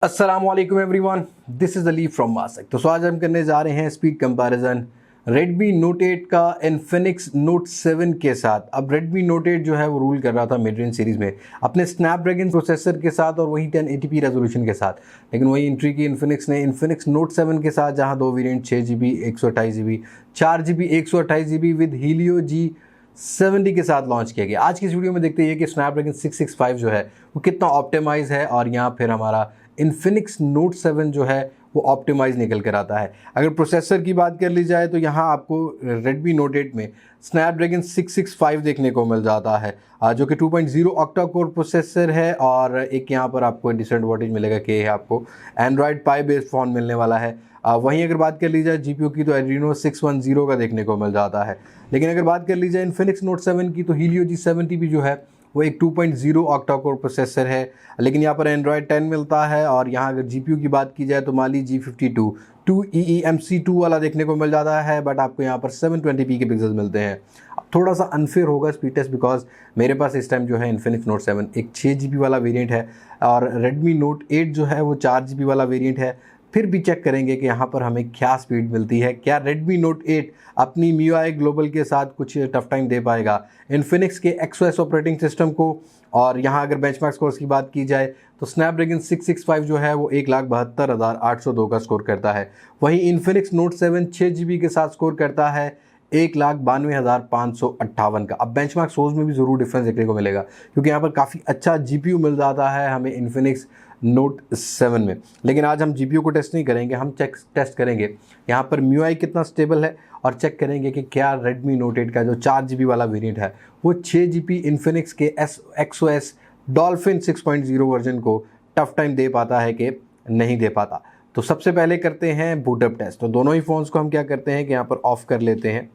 अस्सलामुअलैकुम everyone, this is Ali from mask. तो आज हम करने जा रहे हैं स्पीड कंपैरिजन Redmi Note 8 का Infinix Note 7 के साथ। अब Redmi Note 8 जो है वो रूल कर रहा था मिड रेंज सीरीज़ में अपने स्नैपड्रैगन प्रोसेसर के साथ और वही 1080p रेजोल्यूशन के साथ, लेकिन वही एंट्री की Infinix ने Infinix Note 7 के साथ, जहां दो variant 6GB 128GB 4GB 128GB with Helio G70 के साथ लॉन्च किया गया। आज की इस वीडियो में देखते हैं कि स्नैपड्रैगन 665 जो है वो कितना ऑप्टिमाइज है और यहाँ फिर हमारा Infinix Note 7 जो है वो ऑप्टिमाइज निकल कर आता है। अगर प्रोसेसर की बात कर ली जाए तो यहाँ आपको Redmi Note 8 में स्नैपड्रैगन 665 देखने को मिल जाता है, जो कि 2.0 ऑक्टा कोर प्रोसेसर है। और एक यहाँ पर आपको डिसएडवांटेज मिलेगा कि आपको एंड्रॉयड पाई बेस्ड फ़ोन मिलने वाला है। वहीं अगर बात कर ली जाए जीपीयू की तो Adreno 610 का देखने को मिल जाता है। लेकिन अगर बात कर ली जाए Infinix Note 7 की तो Helio G70 भी जो है वो एक 2.0 ऑक्टा कोर प्रोसेसर है, लेकिन यहाँ पर एंड्रॉयड 10 मिलता है। और यहाँ अगर जीपीयू की बात की जाए तो Mali G52 2EEMC2 वाला देखने को मिल जाता है, बट आपको यहाँ पर 720p के पिक्सल्स मिलते हैं। अब थोड़ा सा अनफेयर होगा स्पीड टेस्ट, बिकॉज मेरे पास इस टाइम जो है Infinix Note 7 एक 6GB वाला वेरिएंट है और Redmi Note 8 जो है वो 4GB वाला वेरिएंट है। फिर भी चेक करेंगे कि यहाँ पर हमें क्या स्पीड मिलती है, क्या Redmi Note 8 अपनी MIUI ग्लोबल के साथ कुछ टफ टाइम दे पाएगा Infinix के XOS ऑपरेटिंग सिस्टम को। और यहाँ अगर बेंचमार्क स्कोर्स की बात की जाए तो स्नैपड्रैगन 665 जो है वो 1,72,802 का स्कोर करता है। वहीं Infinix Note 7 6GB के साथ स्कोर करता है 1,92,558 का। अब बेंचमार्क स्कोर्स में भी ज़रूर डिफरेंस देखने को मिलेगा, क्योंकि यहाँ पर काफ़ी अच्छा जीपीयू मिल जाता है हमें Infinix Note 7 में। लेकिन आज हम जीपीयू को टेस्ट नहीं करेंगे, हम टेस्ट करेंगे यहाँ पर MIUI कितना स्टेबल है और चेक करेंगे कि क्या Redmi Note 8 का जो 4GB वाला वेरिएंट है वो 6GB Infinix के XOS Dolphin 6.0 वर्जन को टफ टाइम दे पाता है कि नहीं दे पाता। तो सबसे पहले करते हैं बूटअप टेस्ट। तो दोनों ही फ़ोन्स को हम क्या करते हैं कि यहाँ पर ऑफ कर लेते हैं।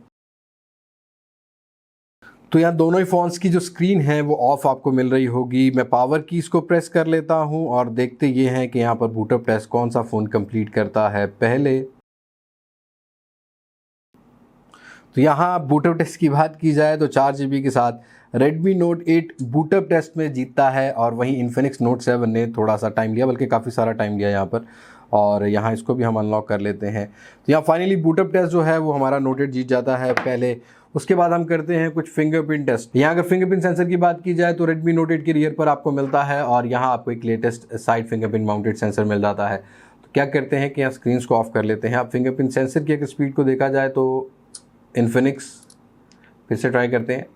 तो यहाँ दोनों ही फ़ोन्स की जो स्क्रीन है वो ऑफ आपको मिल रही होगी। मैं पावर कीज़ को प्रेस कर लेता हूँ और देखते ये हैं कि यहाँ पर बूटअप टेस्ट कौन सा फ़ोन कंप्लीट करता है पहले। तो यहाँ बूटअप टेस्ट की बात की जाए तो 4GB के साथ Redmi Note 8 बूटअप टेस्ट में जीतता है, और वहीं Infinix Note 7 ने थोड़ा सा टाइम लिया, बल्कि काफ़ी सारा टाइम लिया यहाँ पर। और यहाँ इसको भी हम अनलॉक कर लेते हैं। तो यहाँ फाइनली बूटअप टेस्ट जो है वो हमारा Note 8 जीत जाता है पहले। उसके बाद हम करते हैं कुछ फिंगरप्रिंट टेस्ट। यहाँ अगर फिंगरप्रिंट सेंसर की बात की जाए तो Redmi Note 8 के रियर पर आपको मिलता है, और यहाँ आपको एक latest side fingerprint mounted sensor मिल जाता है। तो क्या करते हैं कि यहाँ स्क्रीन को ऑफ कर लेते हैं। आप फिंगरप्रिंट सेंसर की अगर स्पीड को देखा जाए तो Infinix फिर से ट्राई करते हैं।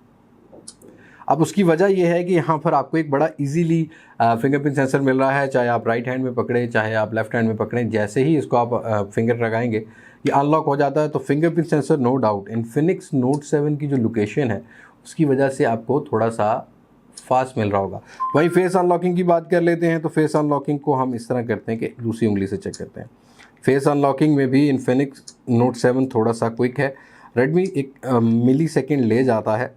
अब उसकी वजह यह है कि यहाँ पर आपको एक बड़ा इजीली फिंगरप्रिंट सेंसर मिल रहा है, चाहे आप राइट हैंड में पकड़े चाहे आप लेफ्ट हैंड में पकड़ें, जैसे ही इसको आप फिंगर लगाएंगे ये अनलॉक हो जाता है। तो fingerprint sensor no doubt Infinix Note 7 की जो लोकेशन है उसकी वजह से आपको थोड़ा सा फास्ट मिल रहा होगा। वहीं फेस अनलॉकिंग की बात कर लेते हैं। तो फेस अनलॉकिंग को हम इस तरह करते हैं कि दूसरी उंगली से चेक करते हैं। फेस अनलॉकिंग में भी Infinix Note 7 थोड़ा सा क्विक है, Redmi एक मिली सेकेंड ले जाता है।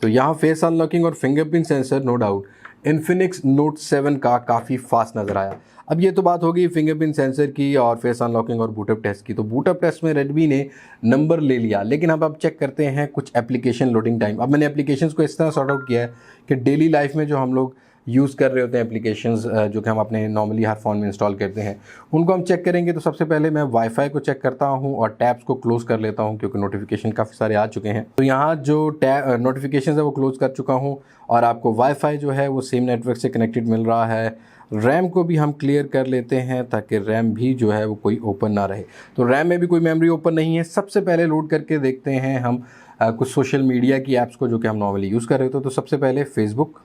तो यहाँ फेस अनलॉकिंग और fingerprint sensor no doubt Infinix Note 7 का काफ़ी फास्ट नज़र आया। अब ये तो बात होगी फिंगरप्रिंट सेंसर की और फेस अनलॉकिंग और बूटअप टेस्ट की। तो बूटअप टेस्ट में Redmi ने नंबर ले लिया, लेकिन अब चेक करते हैं कुछ एप्लीकेशन लोडिंग टाइम। अब मैंने एप्लीकेशंस को इस तरह सॉर्ट आउट किया है कि डेली लाइफ में जो हम लोग यूज़ कर रहे होते हैं एप्लीकेशंस, जो कि हम अपने नॉर्मली हर फ़ोन में इंस्टॉल करते हैं, उनको हम चेक करेंगे। तो सबसे पहले मैं वाईफाई को चेक करता हूं और टैब्स को क्लोज़ कर लेता हूं, क्योंकि नोटिफिकेशन काफ़ी सारे आ चुके हैं। तो यहाँ जो नोटिफिकेशन है वो क्लोज़ कर चुका हूं, और आपको वाईफाई जो है वो सेम नेटवर्क से कनेक्टेड मिल रहा है। रैम को भी हम क्लियर कर लेते हैं ताकि रैम भी जो है वो कोई ओपन ना रहे। तो रैम में भी कोई मेमोरी ओपन नहीं है। सबसे पहले लोड करके देखते हैं हम कुछ सोशल मीडिया की ऐप्स को, जो कि हम नॉर्मली यूज़ कर रहे थे। तो सबसे पहले फेसबुक,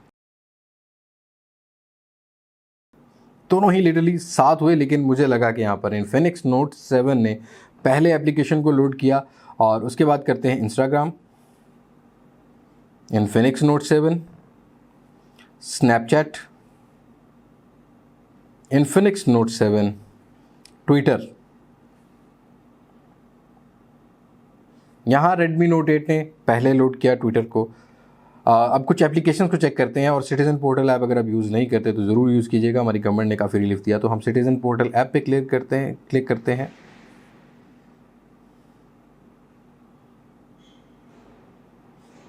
दोनों ही लिटरली साथ हुए, लेकिन मुझे लगा कि यहाँ पर Infinix Note 7 ने पहले एप्लीकेशन को लोड किया। और उसके बाद करते हैं Instagram, Infinix Note 7, Snapchat, Infinix Note 7, Twitter. यहाँ Redmi Note 8 ने पहले लोड किया ट्विटर को। अब कुछ एप्लीकेशन को चेक करते हैं। और सिटीज़न पोर्टल ऐप अगर आप यूज़ नहीं करते तो ज़रूर यूज़ कीजिएगा, हमारी गवर्नमेंट ने काफ़ी रिलीफ दिया। तो हम सिटीज़न पोर्टल ऐप पे क्लिक करते हैं।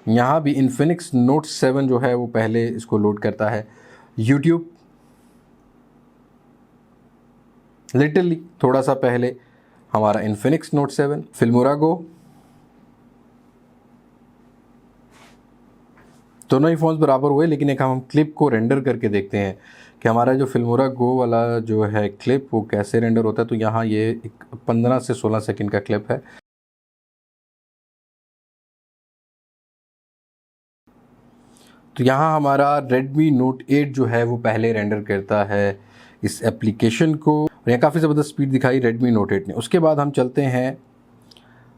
यहाँ भी Infinix Note 7 जो है वो पहले इसको लोड करता है। यूट्यूब, लिटरली थोड़ा सा पहले हमारा इन्फिनिक्स नोट 7, फिल्मोरा गो, दोनों ही फ़ोन्स बराबर हुए, लेकिन एक हम क्लिप को रेंडर करके देखते हैं कि हमारा जो फिल्मोरा गो वाला जो है क्लिप वो कैसे रेंडर होता है। तो यहाँ ये एक 15 से 16 सेकंड का क्लिप है। तो यहाँ हमारा Redmi Note 8 जो है वो पहले रेंडर करता है इस एप्लीकेशन को, और यहाँ काफ़ी ज़बरदस्त स्पीड दिखाई Redmi Note 8 ने। उसके बाद हम चलते हैं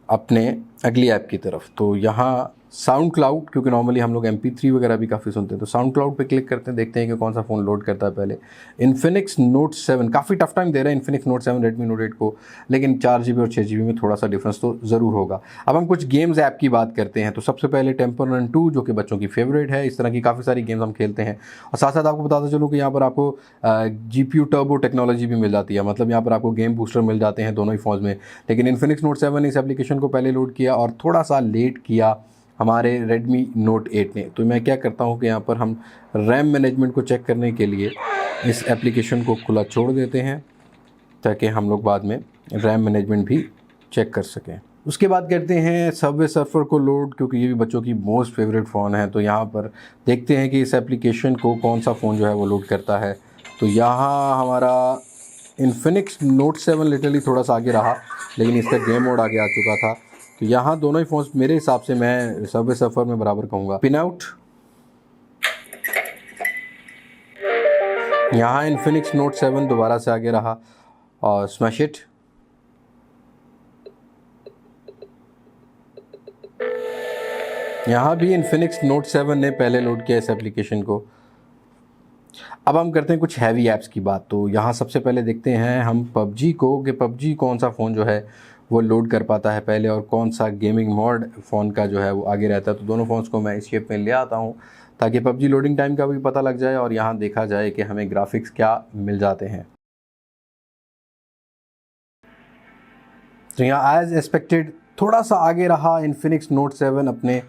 अपने अगली ऐप की तरफ। तो यहाँ साउंड क्लाउड, क्योंकि नॉर्मली हम लोग MP3 वगैरह भी काफ़ी सुनते हैं, तो साउंड क्लाउड पे क्लिक करते हैं, देखते हैं कि कौन सा फ़ोन लोड करता है पहले। इन्फिनिक्स नोट 7 काफ़ी टफ टाइम दे रहा है इन्फिनिक्स नोट 7 Redmi Note 8 को, लेकिन 4GB और 6GB में थोड़ा सा डिफरेंस तो ज़रूर होगा। अब हम कुछ गेम्स ऐप की बात करते हैं। तो सबसे पहले टेम्पल रन 2 जो कि बच्चों की फेवरेट है। इस तरह की काफ़ी सारी गेम्स हम खेलते हैं, और साथ साथ आपको बताता चलूँ कि यहाँ पर आपको GPU टर्बो टेक्नोलॉजी भी मिल जाती है, मतलब यहाँ पर आपको गेम बूस्टर मिल जाते हैं दोनों ही फ़ोन्स में। लेकिन इन्फिनिक्स नोट 7 ने इस एप्लीकेशन को पहले लोड किया और थोड़ा सा लेट किया हमारे Redmi Note 8 ने। तो मैं क्या करता हूँ कि यहाँ पर हम रैम मैनेजमेंट को चेक करने के लिए इस एप्लीकेशन को खुला छोड़ देते हैं, ताकि हम लोग बाद में रैम मैनेजमेंट भी चेक कर सकें। उसके बाद करते हैं सबवे सर्फर को लोड, क्योंकि ये भी बच्चों की मोस्ट फेवरेट फ़ोन है। तो यहाँ पर देखते हैं कि इस एप्लीकेशन को कौन सा फ़ोन जो है वो लोड करता है। तो यहाँ हमारा इन्फिनिक्स नोट 7 लिटरली थोड़ा सा आगे रहा, लेकिन इसका गेम मोड आगे आ चुका था। तो यहाँ दोनों ही फ़ोन्स मेरे हिसाब से मैं सबवे सर्फर में बराबर कहूँगा। पिन आउट, यहाँ इन्फिनिक्स नोट 7 दोबारा से आगे रहा, और स्मैश इट, यहाँ भी इन्फिनिक्स नोट 7 ने पहले लोड किया इस एप्लीकेशन को। अब हम करते हैं कुछ हैवी ऐप्स की बात। तो यहाँ सबसे पहले देखते हैं हम PUBG को, कि PUBG कौन सा फ़ोन जो है वो लोड कर पाता है पहले, और कौन सा गेमिंग मोड फ़ोन का जो है वो आगे रहता है। तो दोनों फ़ोन्स को मैं इस शेप में ले आता हूँ, ताकि PUBG लोडिंग टाइम का भी पता लग जाए और यहाँ देखा जाए कि हमें ग्राफिक्स क्या मिल जाते हैं। तो यहाँ एज एक्सपेक्टेड थोड़ा सा आगे रहा इन्फिनिक्स नोट 7 अपने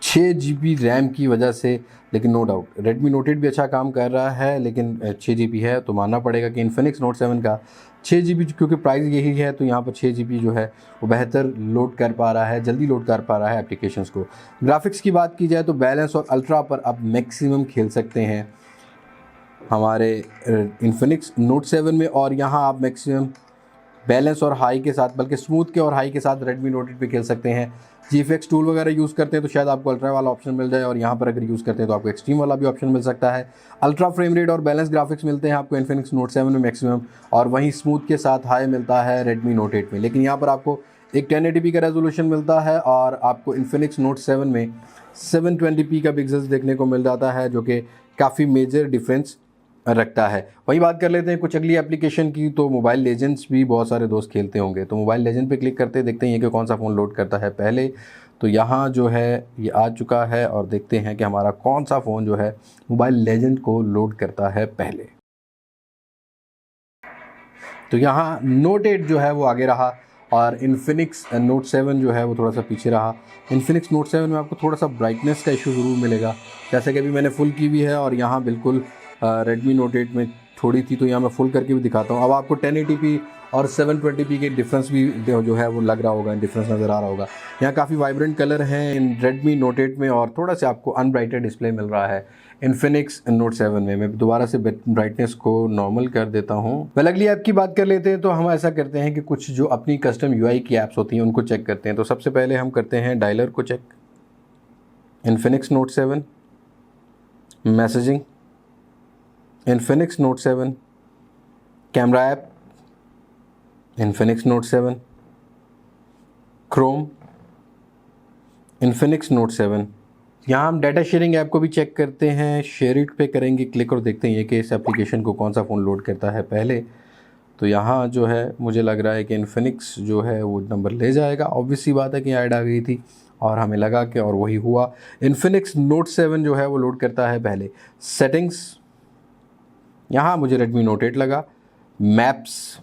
6GB रैम की वजह से, लेकिन नो डाउट Redmi Note 8 भी अच्छा काम कर रहा है, लेकिन 6GB है तो मानना पड़ेगा कि इन्फिनिक्स नोट 7 का 6GB, क्योंकि प्राइस यही है तो यहाँ पर 6GB जो है वो बेहतर लोड कर पा रहा है, जल्दी लोड कर पा रहा है एप्लीकेशंस को। ग्राफिक्स की बात की जाए तो बैलेंस और अल्ट्रा पर आप मैक्सिमम खेल सकते हैं हमारे इन्फिनिक्स नोट 7 में, और यहाँ आप मैक्सिमम बैलेंस और हाई के साथ, बल्कि स्मूथ के और हाई के साथ Redmi Note 8 पे खेल सकते हैं। GFX टूल वगैरह यूज़ करते हैं तो शायद आपको अल्ट्रा वाला ऑप्शन मिल जाए, और यहाँ पर अगर यूज़ करते हैं तो आपको एक्सट्रीम वाला भी ऑप्शन मिल सकता है। अल्ट्रा फ्रेम रेट और बैलेंस ग्राफिक्स मिलते हैं आपको इन्फिनिक्स नोट 7 में मैक्सिमम, और वहीं स्मूथ के साथ हाई मिलता है Redmi Note 8 में। लेकिन यहाँ पर आपको एक 1080p का रेजोल्यूशन मिलता है, और आपको इन्फिनिक्स नोट 7 में 720p का पिक्सल्स देखने को मिल जाता है, जो कि काफ़ी मेजर डिफरेंस रखता है। वहीं बात कर लेते हैं कुछ अगली एप्लीकेशन की। तो मोबाइल लेजेंड्स भी बहुत सारे दोस्त खेलते होंगे, तो मोबाइल लेजेंड पे क्लिक करते देखते हैं कि कौन सा फ़ोन लोड करता है पहले। तो यहाँ जो है ये आ चुका है, और देखते हैं कि हमारा कौन सा फ़ोन जो है मोबाइल लेजेंड को लोड करता है पहले। तो यहाँ नोट 8 जो है वो आगे रहा, और इन्फिनिक्स नोट 7 जो है वो थोड़ा सा पीछे रहा। इन्फिनिक्स नोट 7 में आपको थोड़ा सा ब्राइटनेस का इशू ज़रूर मिलेगा, जैसे कि अभी मैंने फुल की हुई है, और यहाँ बिल्कुल Redmi Note 8 में थोड़ी थी, तो यहाँ मैं फुल करके भी दिखाता हूँ। अब आपको 1080p और 720p के डिफरेंस भी जो है वो लग रहा होगा, डिफरेंस नज़र आ रहा होगा। यहाँ काफ़ी वाइब्रेंट कलर हैं इन Redmi Note 8 में, और थोड़ा सा आपको अनब्राइटेड डिस्प्ले मिल रहा है इन्फिनिक्स नोट 7 में। मैं दोबारा से ब्राइटनेस को नॉर्मल कर देता हूँ। वेल अगली ऐप की बात कर लेते हैं। तो हम ऐसा करते हैं कि कुछ जो अपनी कस्टम UI की ऐप्स होती हैं उनको चेक करते हैं। तो सबसे पहले हम करते हैं डायलर को check, Infinix note 7, messaging, Infinix note 7, camera app, Infinix note 7, Chrome, Infinix note 7। यहाँ हम डाटा शेयरिंग ऐप को भी चेक करते हैं। शेयर इट पे करेंगे क्लिक, और देखते हैं कि इस एप्लीकेशन को कौन सा फ़ोन लोड करता है पहले। तो यहाँ जो है मुझे लग रहा है कि इन्फिनिक्स जो है वो नंबर ले जाएगा। ऑब्वियस सी बात है कि ऐड आ गई थी और हमें लगा कि, और वही हुआ। इन्फिनिक्स नोट 7 जो है वो लोड करता है पहले। सेटिंग्स, यहाँ मुझे Redmi Note 8 लगा। मैप्स,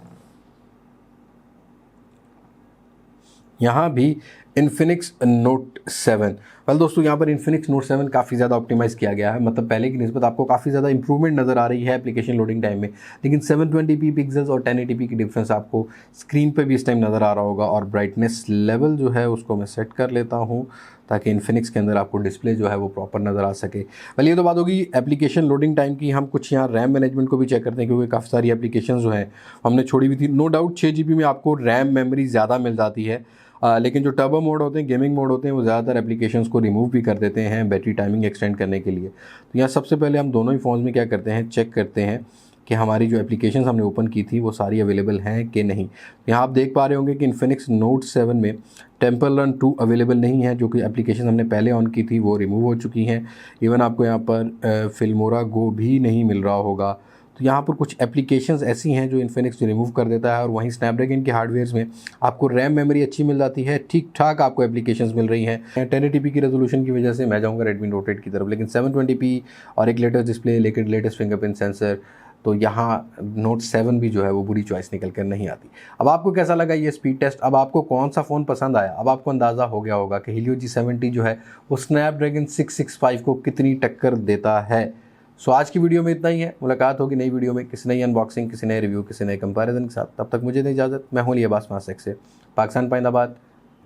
यहाँ भी इन्फिनिक्स नोट 7। वेल दोस्तों, यहाँ पर इन्फिनिक्स नोट 7 काफ़ी ज़्यादा ऑप्टिमाइज़ किया गया है, मतलब पहले की निस्बत आपको काफ़ी ज़्यादा इंप्रूवमेंट नज़र आ रही है एप्लीकेशन लोडिंग टाइम में। लेकिन 720p पिक्सल्स और 1080p की डिफरेंस आपको स्क्रीन पे भी इस टाइम नज़र आ रहा होगा। और ब्राइटनेस लेवल जो है उसको मैं सेट कर लेता हूँ ताकि इन्फिनिक्स के अंदर आपको डिस्प्ले जो है वो प्रॉपर नज़र आ सके। वेल ये तो बात होगी एप्लीकेशन लोडिंग टाइम की। हम कुछ यहाँ रैम मैनेजमेंट को भी चेक करते हैं, क्योंकि काफ़ी सारी एप्लीकेशन जो हैं हमने छोड़ी हुई थी। नो डाउट 6 GB में आपको रैम मेमोरी ज़्यादा मिल जाती है, लेकिन जो टर्बो मोड होते हैं, गेमिंग मोड होते हैं, वो ज़्यादातर एप्लीकेशंस को रिमूव भी कर देते हैं बैटरी टाइमिंग एक्सटेंड करने के लिए। तो यहाँ सबसे पहले हम दोनों ही फ़ोन्स में क्या करते हैं, चेक करते हैं कि हमारी जो एप्लीकेशंस हमने ओपन की थी वो सारी अवेलेबल हैं कि नहीं। यहाँ आप देख पा रहे होंगे कि इन्फिनिक्स नोट 7 में टेम्पल रन 2 अवेलेबल नहीं है, जो कि एप्लीकेशन हमने पहले ऑन की थी वो रिमूव हो चुकी हैं। इवन आपको यहाँ पर फिल्मोरा गो भी नहीं मिल रहा होगा। तो यहाँ पर कुछ एप्लीकेशंस ऐसी हैं जो इन्फिनिक्स रिमूव कर देता है। और वहीं स्नैपड्रैगन के हार्डवेयर्स में आपको रैम मेमोरी अच्छी मिल जाती है, ठीक ठाक आपको एप्लीकेशंस मिल रही हैं। 1080p की रेजोल्यूशन की वजह से मैं जाऊँगा रेडमी नोट 8 की तरफ, लेकिन 720p और एक लेटेस्ट डिस्प्ले, लेकिन लेटेस्ट फिंगरप्रिंट सेंसर, तो यहाँ नोट 7 भी जो है वो बुरी चॉइस निकल कर नहीं आती। अब आपको कैसा लगा ये स्पीड टेस्ट? अब आपको कौन सा फ़ोन पसंद आया? अब आपको अंदाज़ा हो गया होगा कि Helio G70 जो है वो स्नैपड्रैगन 665 को कितनी टक्कर देता है। सो आज की वीडियो में इतना ही है। मुलाकात होगी नई वीडियो में किसी नई अनबॉक्सिंग, किसी नए रिव्यू, किसी नए कंपैरिजन के साथ। तब तक मुझे दें इजाज़त। मैं हूँ लिबास मासेक से, पाकिस्तान पाइंदाबाद।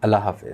अल्लाह हाफ़िज़।